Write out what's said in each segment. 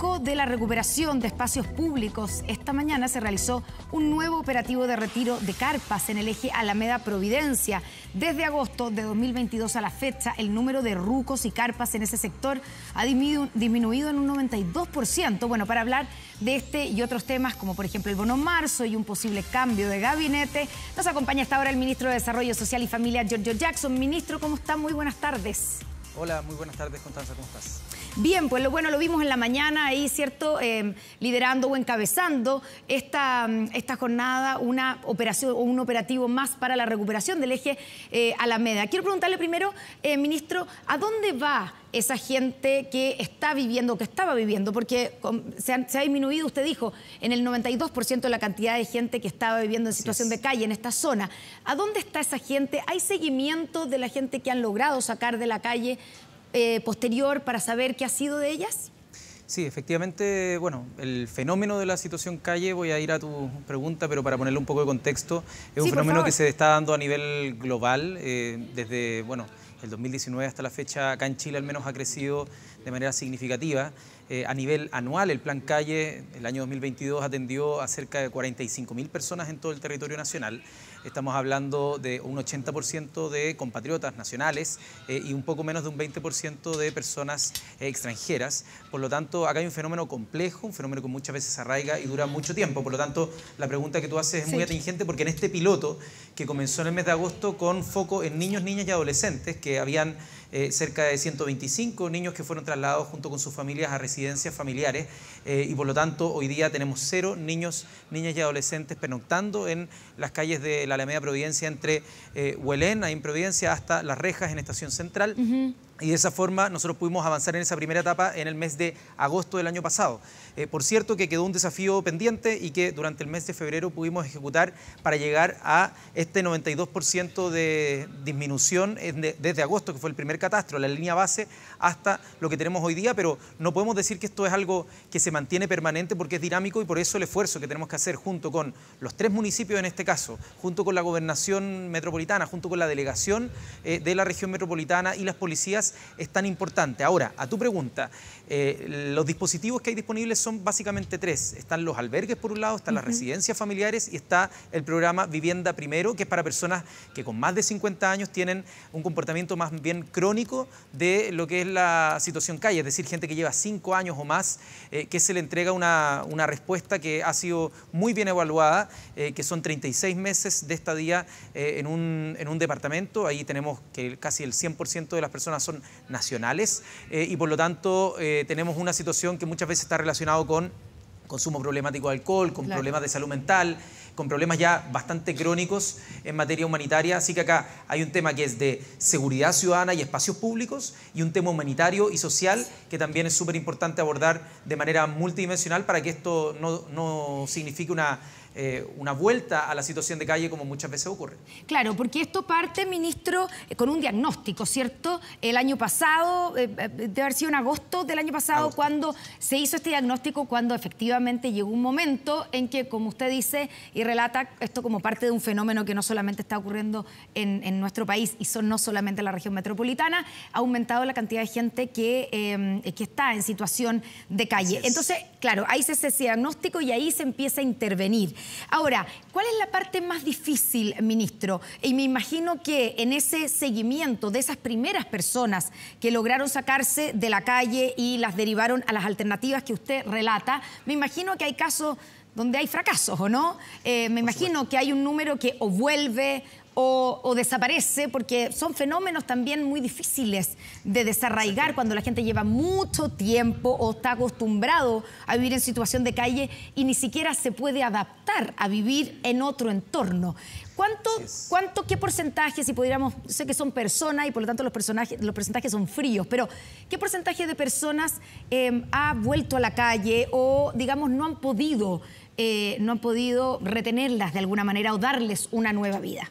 marco de la recuperación de espacios públicos, esta mañana se realizó un nuevo operativo de retiro de carpas en el eje Alameda-Providencia. Desde agosto de 2022 a la fecha, el número de rucos y carpas en ese sector ha disminuido en un 92%. Bueno, para hablar de este y otros temas, como por ejemplo el bono marzo y un posible cambio de gabinete, nos acompaña hasta ahora el ministro de Desarrollo Social y Familia, Giorgio Jackson. Ministro, ¿cómo está? Muy buenas tardes. Hola, muy buenas tardes, Constanza, ¿cómo estás? Bien, pues lo vimos en la mañana ahí, ¿cierto? Liderando o encabezando esta jornada, una operación o un operativo más para la recuperación del eje Alameda. Quiero preguntarle primero, ministro, ¿a dónde va esa gente que está viviendo, que estaba viviendo? Porque se ha disminuido, usted dijo, en el 92% la cantidad de gente que estaba viviendo en situación de calle en esta zona. ¿A dónde está esa gente? ¿Hay seguimiento de la gente que han logrado sacar de la calle posterior para saber qué ha sido de ellas? Sí, efectivamente, bueno, el fenómeno de la situación calle, voy a ir a tu pregunta, pero para ponerle un poco de contexto, es un fenómeno que se está dando a nivel global, desde, bueno, el 2019 hasta la fecha, acá en Chile al menos ha crecido de manera significativa. A nivel anual, el Plan Calle, el año 2022, atendió a cerca de 45.000 personas en todo el territorio nacional. Estamos hablando de un 80% de compatriotas nacionales y un poco menos de un 20% de personas extranjeras. Por lo tanto, acá hay un fenómeno complejo, un fenómeno que muchas veces arraiga y dura mucho tiempo. Por lo tanto, la pregunta que tú haces es muy atingente, porque en este piloto que comenzó en el mes de agosto con foco en niños, niñas y adolescentes, que habían cerca de 125 niños que fueron trasladados junto con sus familias a residencias familiares y por lo tanto hoy día tenemos 0 niños, niñas y adolescentes pernoctando en las calles de la Alameda Providencia entre Huelén, ahí en Providencia, hasta Las Rejas en Estación Central. Y de esa forma nosotros pudimos avanzar en esa primera etapa en el mes de agosto del año pasado. Por cierto que quedó un desafío pendiente y que durante el mes de febrero pudimos ejecutar para llegar a este 92% de disminución desde agosto, que fue el primer catastro, la línea base, hasta lo que tenemos hoy día, pero no podemos decir que esto es algo que se mantiene permanente porque es dinámico y por eso el esfuerzo que tenemos que hacer junto con los 3 municipios en este caso, junto con la Gobernación Metropolitana, junto con la Delegación de la Región Metropolitana y las policías, es tan importante. Ahora, a tu pregunta, los dispositivos que hay disponibles son básicamente 3. Están los albergues por un lado, están las residencias familiares y está el programa Vivienda Primero, que es para personas que con más de 50 años tienen un comportamiento más bien crónico de lo que es la situación calle, es decir, gente que lleva 5 años o más, que se le entrega una respuesta que ha sido muy bien evaluada, que son 36 meses de estadía en un departamento. Ahí tenemos que casi el 100% de las personas son nacionales y por lo tanto tenemos una situación que muchas veces está relacionado con consumo problemático de alcohol, con problemas de salud mental, con problemas ya bastante crónicos en materia humanitaria. Así que acá hay un tema que es de seguridad ciudadana y espacios públicos y un tema humanitario y social que también es súper importante abordar de manera multidimensional para que esto no signifique una vuelta a la situación de calle como muchas veces ocurre. Claro, porque esto parte, ministro, con un diagnóstico, ¿cierto? El año pasado, debe haber sido en agosto del año pasado, cuando se hizo este diagnóstico, cuando efectivamente llegó un momento en que, como usted dice y relata, esto como parte de un fenómeno que no solamente está ocurriendo en nuestro país y no solamente en la región metropolitana, ha aumentado la cantidad de gente que está en situación de calle. Entonces, claro, ahí se hace ese diagnóstico y ahí se empieza a intervenir. Ahora, ¿cuál es la parte más difícil, ministro? Y me imagino que en ese seguimiento de esas primeras personas que lograron sacarse de la calle y las derivaron a las alternativas que usted relata, me imagino que hay casos donde hay fracasos, ¿o no? Me imagino que hay un número que o vuelve o desaparece, porque son fenómenos también muy difíciles de desarraigar cuando la gente lleva mucho tiempo o está acostumbrado a vivir en situación de calle y ni siquiera se puede adaptar a vivir en otro entorno. ¿Qué porcentaje, si pudiéramos, sé que son personas y por lo tanto los porcentajes son fríos, pero qué porcentaje de personas ha vuelto a la calle o, digamos, no han podido retenerlas de alguna manera o darles una nueva vida?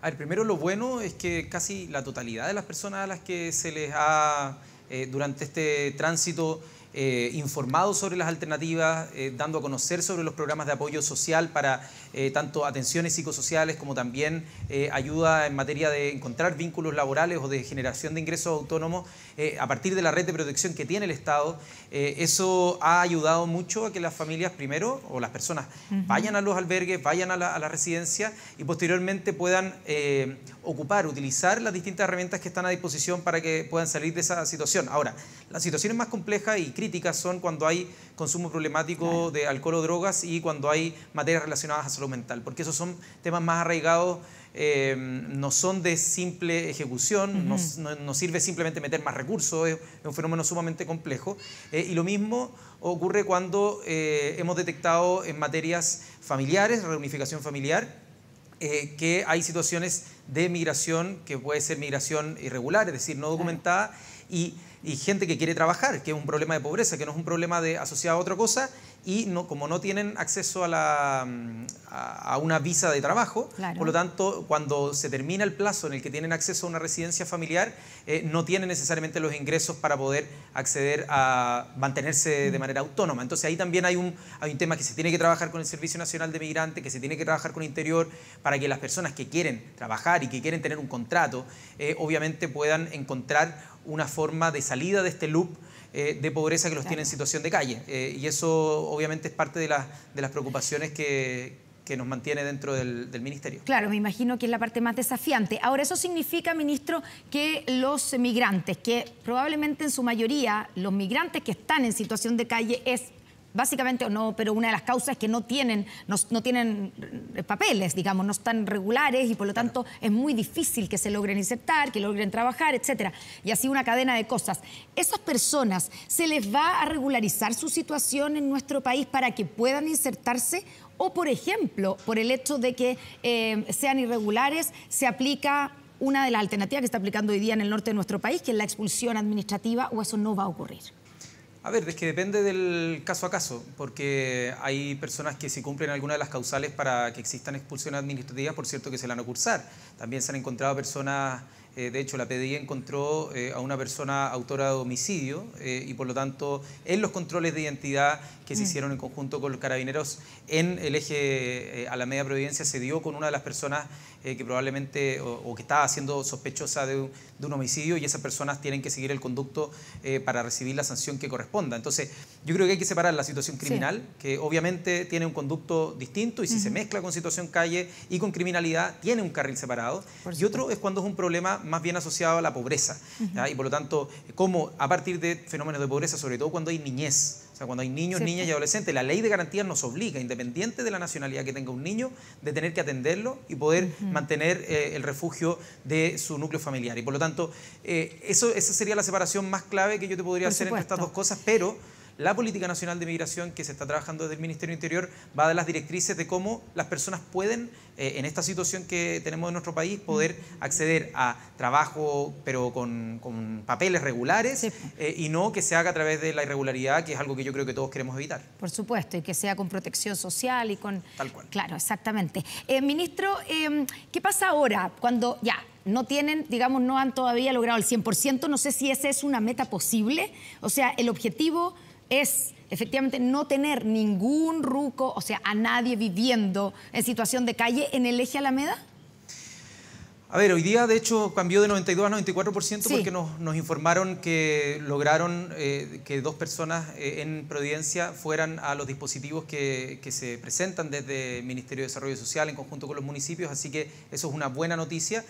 A ver, primero lo bueno es que casi la totalidad de las personas a las que se les ha, durante este tránsito, informado sobre las alternativas, dando a conocer sobre los programas de apoyo social para tanto atenciones psicosociales como también ayuda en materia de encontrar vínculos laborales o de generación de ingresos autónomos, a partir de la red de protección que tiene el Estado, eso ha ayudado mucho a que las familias primero, o las personas, vayan a los albergues, vayan a la residencia y posteriormente puedan utilizar las distintas herramientas que están a disposición para que puedan salir de esa situación. Ahora, las situaciones más complejas y críticas son cuando hay consumo problemático de alcohol o drogas y cuando hay materias relacionadas a salud mental, porque esos son temas más arraigados, no son de simple ejecución, no sirve simplemente meter más recursos, es un fenómeno sumamente complejo. Y lo mismo ocurre cuando hemos detectado en materias familiares, reunificación familiar, que hay situaciones de migración que puede ser migración irregular, es decir, no documentada, y gente que quiere trabajar, que es un problema de pobreza, que no es un problema asociado a otra cosa, y como no tienen acceso a una visa de trabajo, por lo tanto, cuando se termina el plazo en el que tienen acceso a una residencia familiar, no tienen necesariamente los ingresos para poder acceder a mantenerse de manera autónoma. Entonces ahí también hay un tema que se tiene que trabajar con el Servicio Nacional de Migrantes, que se tiene que trabajar con Interior, para que las personas que quieren trabajar y que quieren tener un contrato, obviamente puedan encontrar una forma de salida de este loop de pobreza que los tiene en situación de calle. Y eso obviamente es parte de las preocupaciones que nos mantiene dentro del Ministerio. Claro, me imagino que es la parte más desafiante. Ahora, eso significa, ministro, que los migrantes, que probablemente en su mayoría los migrantes que están en situación de calle es básicamente, o no, pero una de las causas es que no tienen papeles, digamos, no están regulares y por lo tanto es muy difícil que se logren insertar, que logren trabajar, etcétera. Y así una cadena de cosas. ¿Esas personas se les va a regularizar su situación en nuestro país para que puedan insertarse? O, por ejemplo, por el hecho de que sean irregulares, se aplica una de las alternativas que está aplicando hoy día en el norte de nuestro país, que es la expulsión administrativa, o eso no va a ocurrir. A ver, es que depende del caso a caso, porque hay personas que si cumplen alguna de las causales para que existan expulsiones administrativas, por cierto que se la van a cursar. También se han encontrado personas, de hecho la PDI encontró a una persona autora de homicidio y por lo tanto en los controles de identidad que se hicieron en conjunto con los carabineros en el eje Alameda Providencia se dio con una de las personas que probablemente o que estaba siendo sospechosa de un homicidio y esas personas tienen que seguir el conducto para recibir la sanción que corresponda. Entonces, yo creo que hay que separar la situación criminal, que obviamente tiene un conducto distinto y si se mezcla con situación calle y con criminalidad, tiene un carril separado. Y otro es cuando es un problema más bien asociado a la pobreza. Y por lo tanto, como a partir de fenómenos de pobreza, sobre todo cuando hay niñez, o sea, cuando hay niños, niñas y adolescentes, la ley de garantías nos obliga, independiente de la nacionalidad que tenga un niño, de tener que atenderlo y poder mantener el refugio de su núcleo familiar. Y por lo tanto, esa sería la separación más clave que yo te podría hacer entre estas dos cosas, pero la política nacional de migración que se está trabajando desde el Ministerio del Interior va a dar las directrices de cómo las personas pueden, en esta situación que tenemos en nuestro país, poder acceder a trabajo, pero con papeles regulares y no que se haga a través de la irregularidad, que es algo que yo creo que todos queremos evitar. Por supuesto, y que sea con protección social y con... Tal cual. Claro, exactamente. Ministro, ¿qué pasa ahora cuando ya no tienen, digamos, no han todavía logrado el 100%? No sé si esa es una meta posible. O sea, el objetivo es efectivamente no tener ningún ruco, o sea, a nadie viviendo en situación de calle en el eje Alameda. A ver, hoy día de hecho cambió de 92 a 94% porque nos informaron que lograron que 2 personas en Providencia fueran a los dispositivos que se presentan desde el Ministerio de Desarrollo Social en conjunto con los municipios, así que eso es una buena noticia.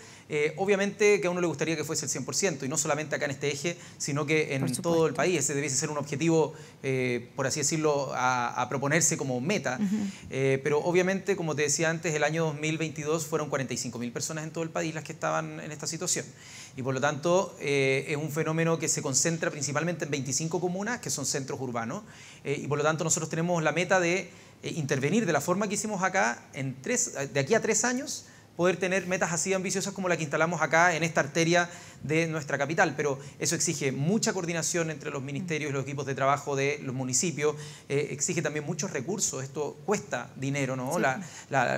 Obviamente que a uno le gustaría que fuese el 100% y no solamente acá en este eje, sino que en todo el país. Ese debiese ser un objetivo, por así decirlo, a proponerse como meta. Pero obviamente, como te decía antes, el año 2022 fueron 45.000 personas en todo el país las que estaban en esta situación. Y por lo tanto, es un fenómeno que se concentra principalmente en 25 comunas, que son centros urbanos. Y por lo tanto, nosotros tenemos la meta de intervenir de la forma que hicimos acá, de aquí a 3 años, poder tener metas así ambiciosas como la que instalamos acá en esta arteria de nuestra capital. Pero eso exige mucha coordinación entre los ministerios y los equipos de trabajo de los municipios, exige también muchos recursos, esto cuesta dinero, ¿no?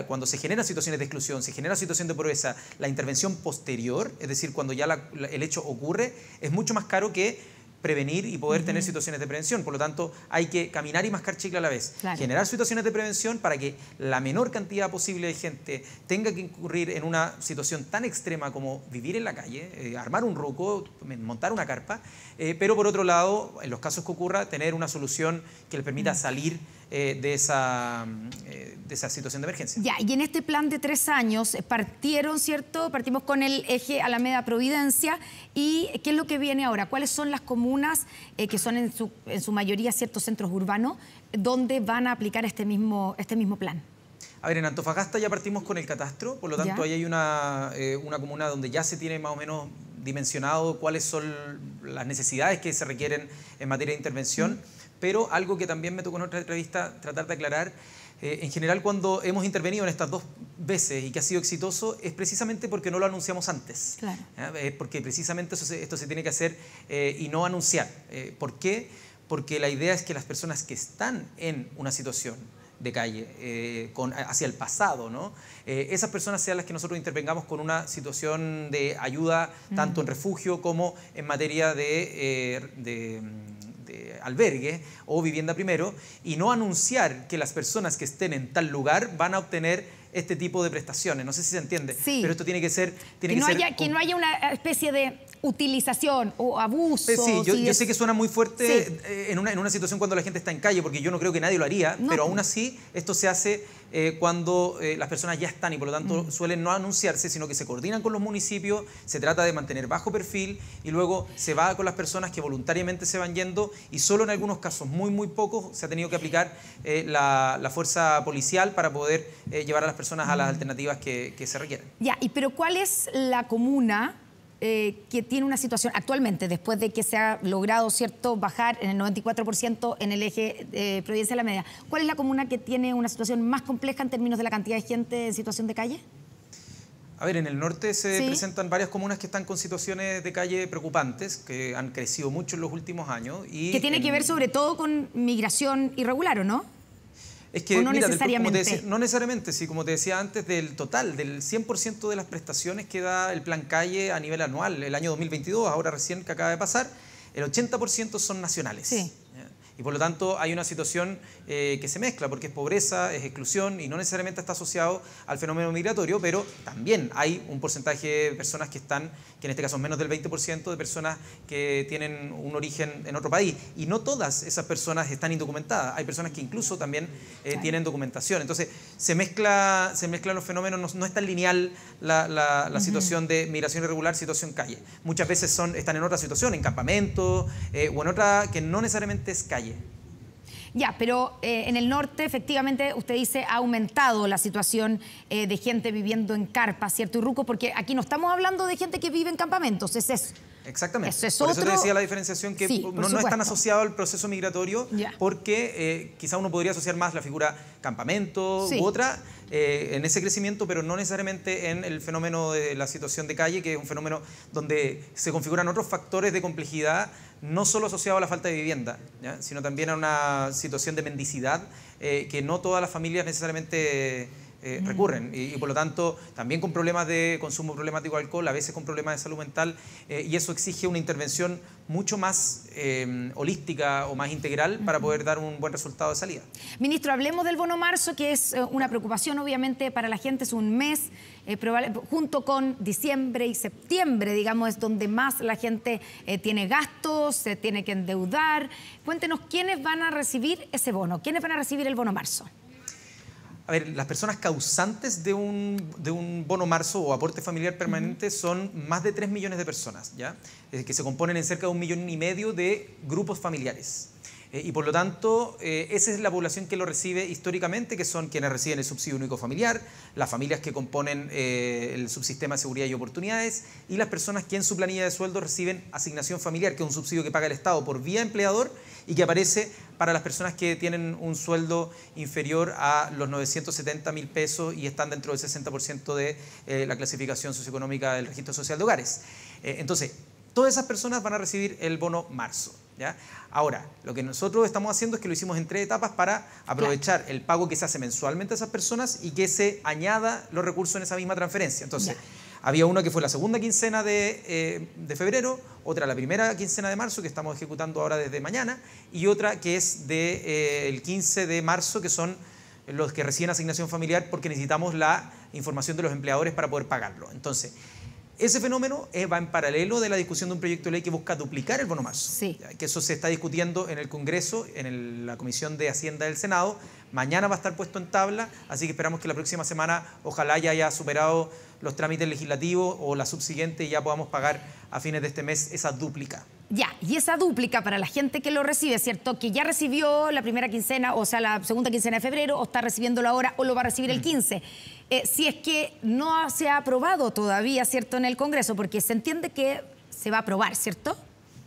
Cuando se generan situaciones de exclusión, se genera situación de pobreza, la intervención posterior, es decir, cuando ya el hecho ocurre, es mucho más caro que prevenir y poder tener situaciones de prevención. Por lo tanto, hay que caminar y mascar chicle a la vez. Claro. Generar situaciones de prevención para que la menor cantidad posible de gente tenga que incurrir en una situación tan extrema como vivir en la calle, armar un ruco, montar una carpa, pero por otro lado, en los casos que ocurra, tener una solución que les permita salir de esa situación de emergencia. Ya, y en este plan de 3 años partieron, ¿cierto? Partimos con el eje Alameda Providencia. ¿Y qué es lo que viene ahora? ¿Cuáles son las comunas que son en su mayoría ciertos centros urbanos donde van a aplicar este mismo plan? A ver, en Antofagasta ya partimos con el catastro, por lo tanto ahí hay una comuna donde ya se tiene más o menos dimensionado cuáles son las necesidades que se requieren en materia de intervención. Pero algo que también me tocó en otra entrevista tratar de aclarar, en general cuando hemos intervenido en estas 2 veces y que ha sido exitoso, es precisamente porque no lo anunciamos antes. Claro. Porque precisamente esto se tiene que hacer y no anunciar. ¿Por qué? Porque la idea es que las personas que están en una situación de calle, hacia el pasado, ¿no? Esas personas sean las que nosotros intervengamos con una situación de ayuda, tanto en refugio como en materia de albergue o vivienda primero, y no anunciar que las personas que estén en tal lugar van a obtener este tipo de prestaciones. No sé si se entiende, pero esto tiene que ser... Que no haya una especie de utilización o abuso. Sí, yo sé que suena muy fuerte en una situación cuando la gente está en calle, porque yo no creo que nadie lo haría, pero aún así esto se hace cuando las personas ya están y por lo tanto suelen no anunciarse, sino que se coordinan con los municipios, se trata de mantener bajo perfil y luego se va con las personas que voluntariamente se van yendo y solo en algunos casos, muy pocos, se ha tenido que aplicar la fuerza policial para poder llevar a las personas a las alternativas que se requieren. Ya, pero ¿cuál es la comuna que tiene una situación actualmente, después de que se ha logrado, ¿cierto?, bajar en el 94% en el eje Providencia-Alameda? ¿Cuál es la comuna que tiene una situación más compleja en términos de la cantidad de gente en situación de calle? A ver, en el norte se presentan varias comunas que están con situaciones de calle preocupantes, que han crecido mucho en los últimos años. Y que tiene que ver sobre todo con migración irregular, ¿o no? Es que, no, mira, necesariamente. No necesariamente, sí, como te decía antes, del total, del 100% de las prestaciones que da el Plan Calle a nivel anual, el año 2022, ahora recién que acaba de pasar, el 80% son nacionales. Sí. Y por lo tanto hay una situación que se mezcla, porque es pobreza, es exclusión y no necesariamente está asociado al fenómeno migratorio, pero también hay un porcentaje de personas que en este caso menos del 20% de personas que tienen un origen en otro país. Y no todas esas personas están indocumentadas, hay personas que incluso también tienen documentación. Entonces se mezclan los fenómenos, no es tan lineal la situación de migración irregular, situación calle. Muchas veces están en otra situación, en campamento o en otra que no necesariamente es calle. Ya, pero en el norte, efectivamente, usted dice, ha aumentado la situación de gente viviendo en carpas, ¿cierto? Y rucos, porque aquí no estamos hablando de gente que vive en campamentos, es eso. Exactamente. Eso es por otro... eso te decía la diferenciación que no es tan asociado al proceso migratorio, porque quizá uno podría asociar más la figura campamento u otra en ese crecimiento, pero no necesariamente en el fenómeno de la situación de calle, que es un fenómeno donde se configuran otros factores de complejidad, no solo asociado a la falta de vivienda, sino también a una situación de mendicidad que no todas las familias necesariamente recurren y por lo tanto también con problemas de consumo problemático de alcohol, a veces con problemas de salud mental y eso exige una intervención mucho más holística o más integral para poder dar un buen resultado de salida. Ministro, hablemos del bono marzo, que es una preocupación obviamente para la gente, es un mes junto con diciembre y septiembre, digamos, es donde más la gente tiene gastos, se tiene que endeudar. Cuéntenos, ¿quiénes van a recibir ese bono? ¿Quiénes van a recibir el bono marzo? A ver, las personas causantes de un bono marzo o aporte familiar permanente son más de 3 millones de personas, ¿ya? Que se componen en cerca de 1,5 millones de grupos familiares. Y por lo tanto, esa es la población que lo recibe históricamente, que son quienes reciben el subsidio único familiar, las familias que componen el subsistema de seguridad y oportunidades y las personas que en su planilla de sueldo reciben asignación familiar, que es un subsidio que paga el Estado por vía empleador y que aparece para las personas que tienen un sueldo inferior a los 970.000 pesos y están dentro del 60% de la clasificación socioeconómica del Registro Social de Hogares. Entonces, todas esas personas van a recibir el bono marzo, ¿ya? Ahora, lo que nosotros estamos haciendo es que lo hicimos en 3 etapas para aprovechar el pago que se hace mensualmente a esas personas y que se añada los recursos en esa misma transferencia. Entonces, Había una que fue la segunda quincena de febrero, otra la primera quincena de marzo, que estamos ejecutando ahora desde mañana, y otra que es el 15 de marzo, que son los que reciben asignación familiar, porque necesitamos la información de los empleadores para poder pagarlo. Entonces, ese fenómeno va en paralelo de la discusión de un proyecto de ley que busca duplicar el bono marzo. Sí. Que eso se está discutiendo en el Congreso, en la Comisión de Hacienda del Senado. Mañana va a estar puesto en tabla, así que esperamos que la próxima semana ojalá ya haya superado los trámites legislativos o la subsiguiente y ya podamos pagar a fines de este mes esa dúplica. Ya, y esa dúplica para la gente que lo recibe, ¿cierto? Que ya recibió la primera quincena, o sea, la segunda quincena de febrero, o está recibiéndolo ahora, o lo va a recibir el 15. Si es que no se ha aprobado todavía, ¿cierto?, en el Congreso, porque se entiende que se va a aprobar, ¿cierto?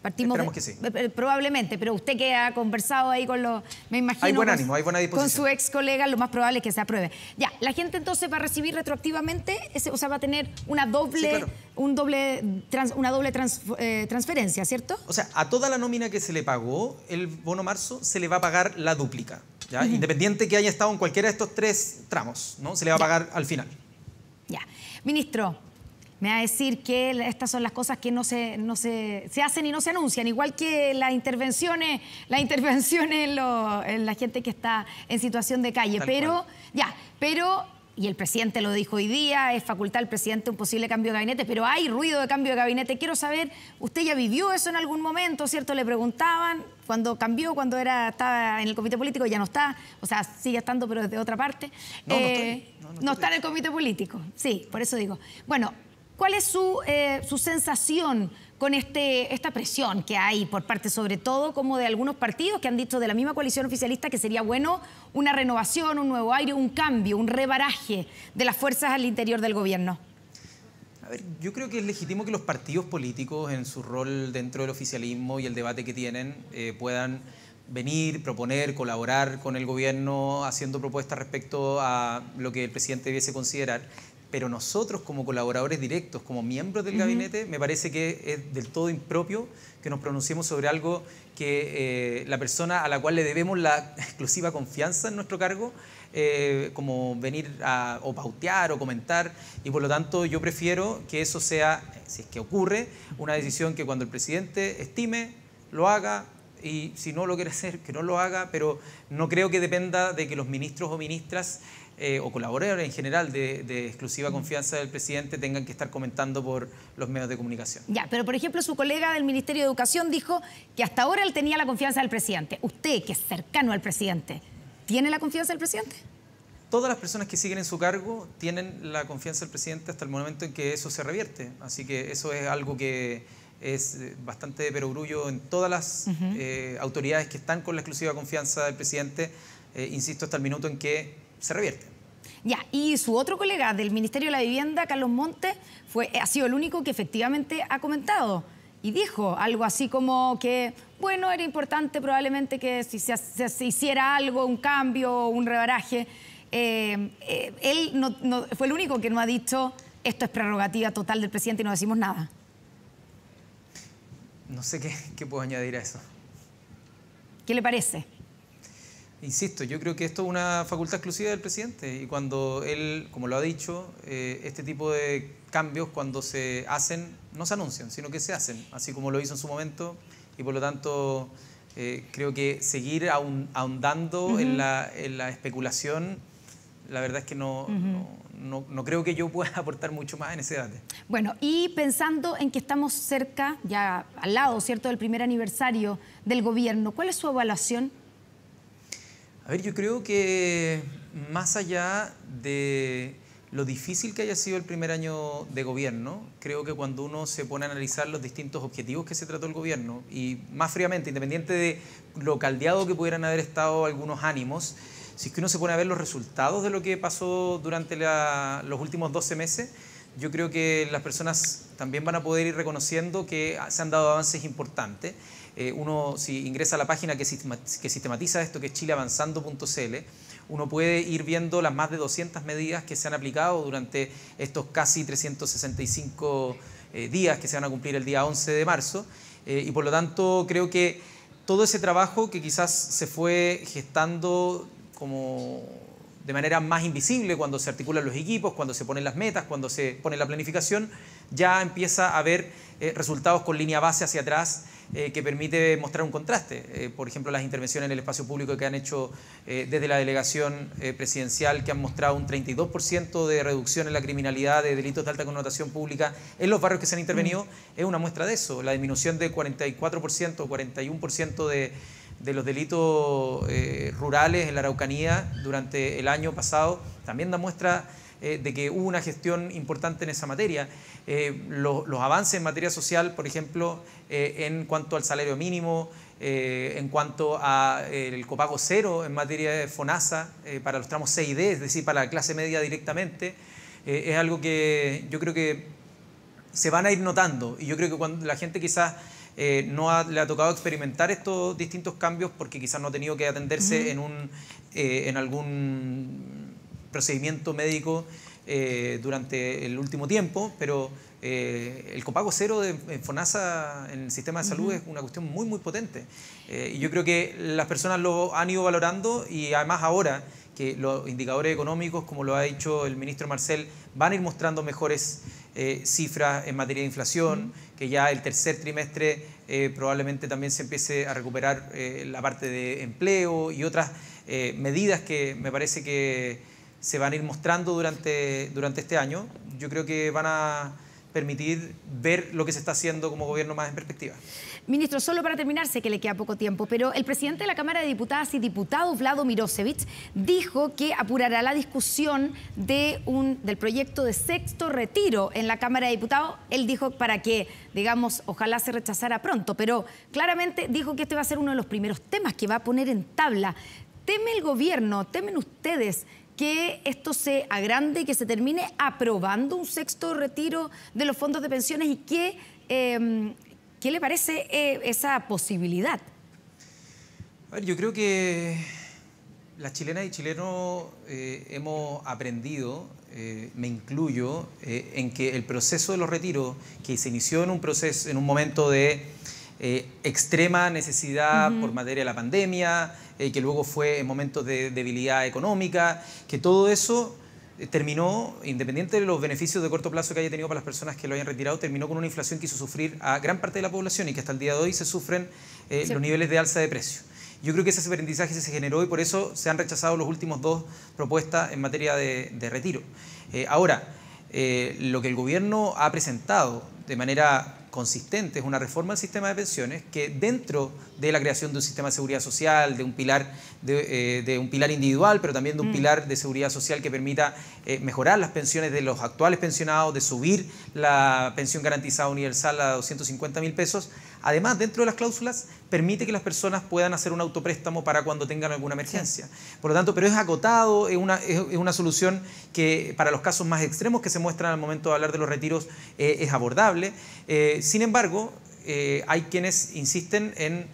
Esperamos que sí. Probablemente, pero usted que ha conversado ahí con los, me imagino, hay buen ánimo, hay buena disposición. Con su ex colega, lo más probable es que se apruebe. Ya, la gente entonces va a recibir retroactivamente, o sea, va a tener una doble, sí, claro, transferencia, ¿cierto? O sea, a toda la nómina que se le pagó el bono marzo se le va a pagar la dúplica, ¿ya? Independiente que haya estado en cualquiera de estos 3 tramos, ¿no? Se le va a pagar al final. Ya. Ministro, me va a decir que estas son las cosas que se hacen y no se anuncian, igual que las intervenciones en la gente que está en situación de calle. Y el presidente lo dijo hoy día, es facultad del presidente un posible cambio de gabinete, pero hay ruido de cambio de gabinete. Quiero saber, usted ya vivió eso en algún momento, ¿cierto? Le preguntaban cuando cambió, cuando estaba en el comité político, ya no está, o sea, sigue estando, pero desde otra parte. No está en el comité político, sí, por eso digo. Bueno, ¿cuál es su sensación con esta presión que hay por parte, sobre todo, como de algunos partidos que han dicho de la misma coalición oficialista que sería bueno una renovación, un nuevo aire, un cambio, un rebaraje de las fuerzas al interior del gobierno? A ver, yo creo que es legítimo que los partidos políticos, en su rol dentro del oficialismo y el debate que tienen, puedan venir, proponer, colaborar con el gobierno haciendo propuestas respecto a lo que el presidente debiese considerar. Pero nosotros, como colaboradores directos, como miembros del gabinete, me parece que es del todo impropio que nos pronunciemos sobre algo que la persona a la cual le debemos la exclusiva confianza en nuestro cargo, como venir o pautear o comentar, y por lo tanto yo prefiero que eso sea, si es que ocurre, una decisión que cuando el presidente estime, lo haga, y si no lo quiere hacer, que no lo haga, pero no creo que dependa de que los ministros o ministras o colaboradores en general de exclusiva confianza del presidente tengan que estar comentando por los medios de comunicación. Ya, pero por ejemplo su colega del Ministerio de Educación dijo que hasta ahora él tenía la confianza del presidente. Usted, que es cercano al presidente, ¿tiene la confianza del presidente? Todas las personas que siguen en su cargo tienen la confianza del presidente hasta el momento en que eso se revierte. Así que eso es algo que es bastante de perogrullo en todas las autoridades que están con la exclusiva confianza del presidente, insisto, hasta el minuto en que se revierte. Ya, y su otro colega del Ministerio de la Vivienda, Carlos Montes, ha sido el único que efectivamente ha comentado y dijo algo así como que, bueno, era importante probablemente que si se hiciera algo, un cambio, un rebaraje. Él no fue el único que no ha dicho esto es prerrogativa total del presidente y no decimos nada. No sé qué puedo añadir a eso. ¿Qué le parece? Insisto, yo creo que esto es una facultad exclusiva del presidente y cuando él, como lo ha dicho, este tipo de cambios cuando se hacen, no se anuncian, sino que se hacen, así como lo hizo en su momento y por lo tanto creo que seguir ahondando en la especulación, la verdad es que no creo que yo pueda aportar mucho más en ese debate. Bueno, y pensando en que estamos cerca, ya al lado, ¿cierto?, del primer aniversario del gobierno, ¿cuál es su evaluación? A ver, yo creo que más allá de lo difícil que haya sido el primer año de gobierno, creo que cuando uno se pone a analizar los distintos objetivos que se trató el gobierno y más fríamente, independiente de lo caldeado que pudieran haber estado algunos ánimos, si es que uno se pone a ver los resultados de lo que pasó durante los últimos 12 meses, yo creo que las personas también van a poder ir reconociendo que se han dado avances importantes. Uno, si ingresa a la página que sistematiza esto, que es chileavanzando.cl, uno puede ir viendo las más de 200 medidas que se han aplicado durante estos casi 365 días que se van a cumplir el día 11 de marzo. Y por lo tanto, creo que todo ese trabajo que quizás se fue gestando como de manera más invisible, cuando se articulan los equipos, cuando se ponen las metas, cuando se pone la planificación, ya empieza a haber resultados con línea base hacia atrás que permite mostrar un contraste. Por ejemplo, las intervenciones en el espacio público que han hecho desde la delegación presidencial, que han mostrado un 32% de reducción en la criminalidad de delitos de alta connotación pública en los barrios que se han intervenido, es una muestra de eso. La disminución de 44% o 41% de los delitos rurales en la Araucanía durante el año pasado también da muestra de que hubo una gestión importante en esa materia. Los avances en materia social, por ejemplo, en cuanto al salario mínimo, en cuanto al copago cero en materia de FONASA para los tramos C y D, es decir, para la clase media directamente, es algo que yo creo que se van a ir notando, y yo creo que cuando la gente quizás le ha tocado experimentar estos distintos cambios porque quizás no ha tenido que atenderse en algún procedimiento médico durante el último tiempo, pero el copago cero de FONASA en el sistema de salud es una cuestión muy, muy potente. Y yo creo que las personas lo han ido valorando, y además ahora que los indicadores económicos, como lo ha dicho el ministro Marcel, van a ir mostrando mejores cifras en materia de inflación, que ya el tercer trimestre probablemente también se empiece a recuperar la parte de empleo y otras medidas que me parece que se van a ir mostrando durante este año. Yo creo que van a permitir ver lo que se está haciendo como gobierno más en perspectiva. Ministro, solo para terminar, sé que le queda poco tiempo, pero el presidente de la Cámara de Diputadas y diputado, Vlado Mirosevic, dijo que apurará la discusión del proyecto de sexto retiro en la Cámara de Diputados. Él dijo para que, digamos, ojalá se rechazara pronto, pero claramente dijo que este va a ser uno de los primeros temas que va a poner en tabla. ¿Teme el gobierno, temen ustedes que esto se agrande y que se termine aprobando un sexto retiro de los fondos de pensiones? ¿Y qué le parece esa posibilidad? A ver, yo creo que las chilenas y chilenos hemos aprendido, me incluyo, en que el proceso de los retiros, que se inició en un momento de extrema necesidad por materia de la pandemia, que luego fue en momentos de debilidad económica, que todo eso terminó, independiente de los beneficios de corto plazo que haya tenido para las personas que lo hayan retirado, terminó con una inflación que hizo sufrir a gran parte de la población y que hasta el día de hoy se sufren los niveles de alza de precios. Yo creo que ese aprendizaje se generó y por eso se han rechazado las últimas dos propuestas en materia de retiro. Ahora, lo que el gobierno ha presentado de manera consistente es una reforma del sistema de pensiones que, dentro de la creación de un sistema de seguridad social, de un pilar individual, pero también de un pilar de seguridad social que permita mejorar las pensiones de los actuales pensionados, de subir la pensión garantizada universal a 250.000 pesos. Además, dentro de las cláusulas, permite que las personas puedan hacer un autopréstamo para cuando tengan alguna emergencia. Por lo tanto, pero es acotado, es una solución que para los casos más extremos que se muestran al momento de hablar de los retiros es abordable. Sin embargo, hay quienes insisten en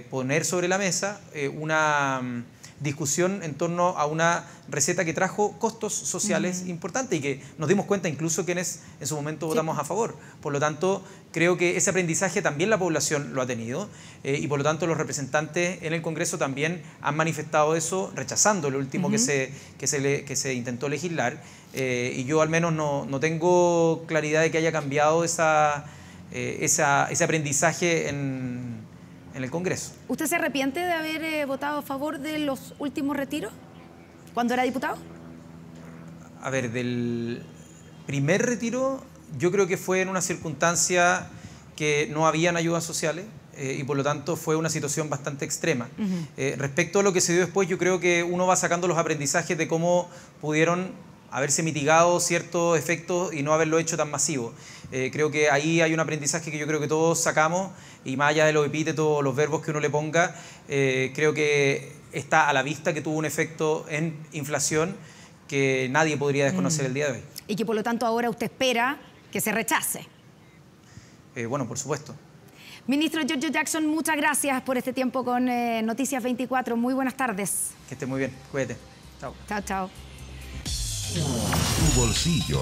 poner sobre la mesa una discusión en torno a una receta que trajo costos sociales importantes y que nos dimos cuenta incluso quienes en su momento votamos a favor. Por lo tanto, creo que ese aprendizaje también la población lo ha tenido y por lo tanto los representantes en el Congreso también han manifestado eso, rechazando lo último que se intentó legislar, y yo al menos no tengo claridad de que haya cambiado ese aprendizaje en el Congreso. ¿Usted se arrepiente de haber votado a favor de los últimos retiros cuando era diputado? A ver, del primer retiro yo creo que fue en una circunstancia que no habían ayudas sociales y por lo tanto fue una situación bastante extrema. Respecto a lo que se dio después, yo creo que uno va sacando los aprendizajes de cómo pudieron haberse mitigado ciertos efectos y no haberlo hecho tan masivo. Creo que ahí hay un aprendizaje que yo creo que todos sacamos, y más allá de los epítetos o los verbos que uno le ponga, creo que está a la vista que tuvo un efecto en inflación que nadie podría desconocer el día de hoy. Y que por lo tanto ahora usted espera que se rechace. Bueno, por supuesto. Ministro Giorgio Jackson, muchas gracias por este tiempo con Noticias 24. Muy buenas tardes. Que esté muy bien. Cuídate. Chao. Chao, chao. Tu bolsillo.